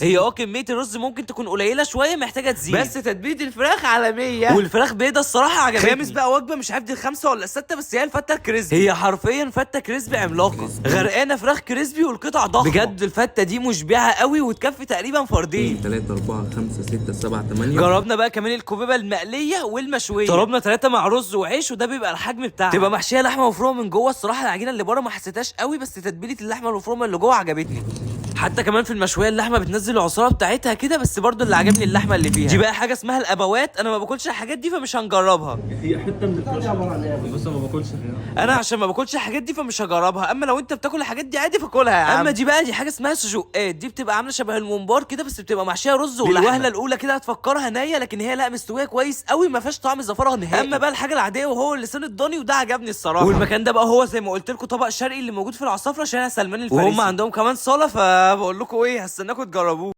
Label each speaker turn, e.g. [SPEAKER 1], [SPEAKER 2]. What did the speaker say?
[SPEAKER 1] هي كميه الرز ممكن تكون قليله شويه، محتاجه تزيد،
[SPEAKER 2] بس تتبيله الفراخ عالميه.
[SPEAKER 1] والفراخ بيضه الصراحه عجبتني.
[SPEAKER 2] خامس بقى وجبه مش عارف دي الخامسه ولا السته، بس هي الفته الكريسبي.
[SPEAKER 1] هي حرفيا فته كريسبي عملاقه، غرقانه فراخ كريسبي والقطع ضخمه بجد. الفته دي مشبعه قوي وتكفي تقريبا فردين.
[SPEAKER 3] 3 4 5 6 7 8.
[SPEAKER 1] جربنا بقى كمان الكوبيبه المقليه والمشويه، طلبنا 3 مع رز وعيش، وده بيبقى الحجم بتاعها. تبقى محشيه لحمه مفرومه من جوه. الصراحه العجينه اللي بره ما حسيتهاش قوي، بس تتبيله اللحمه المفرومه اللي جوه عجبتني. حتى كمان في المشويه اللحمه بتنزل العصاره بتاعتها كده، بس برضو اللي عجبني اللحمه اللي فيها. دي بقى حاجه اسمها الابوات، انا ما باكلش الحاجات دي فمش هنجربها.
[SPEAKER 3] هي حته من الكشري بص ما باكلش فيها
[SPEAKER 1] انا عشان ما باكلش الحاجات دي فمش هجربها، اما لو انت بتاكل الحاجات دي عادي فاكلها يا عم. اما دي بقى دي حاجه اسمها سجقات، دي بتبقى عامله شبه الممبار كده، بس بتبقى محشيه رز ولحمه. الوهله الاولى كده هتفكرها نيه، لكن هي لا مستويه كويس قوي، ما فيهاش طعم زفاره نهائي. اما بقى الحاجه العاديه وهو اللسان الضاني، وده عجبني الصراحه. والمكان ده بقى هو زي ما قلت لكم طبق شرقي اللي موجود في العصافره، شارع سلمان الفارسي، وهم عندهم كمان صاله، فبقول لكم ايه، هستناكم تجربوه.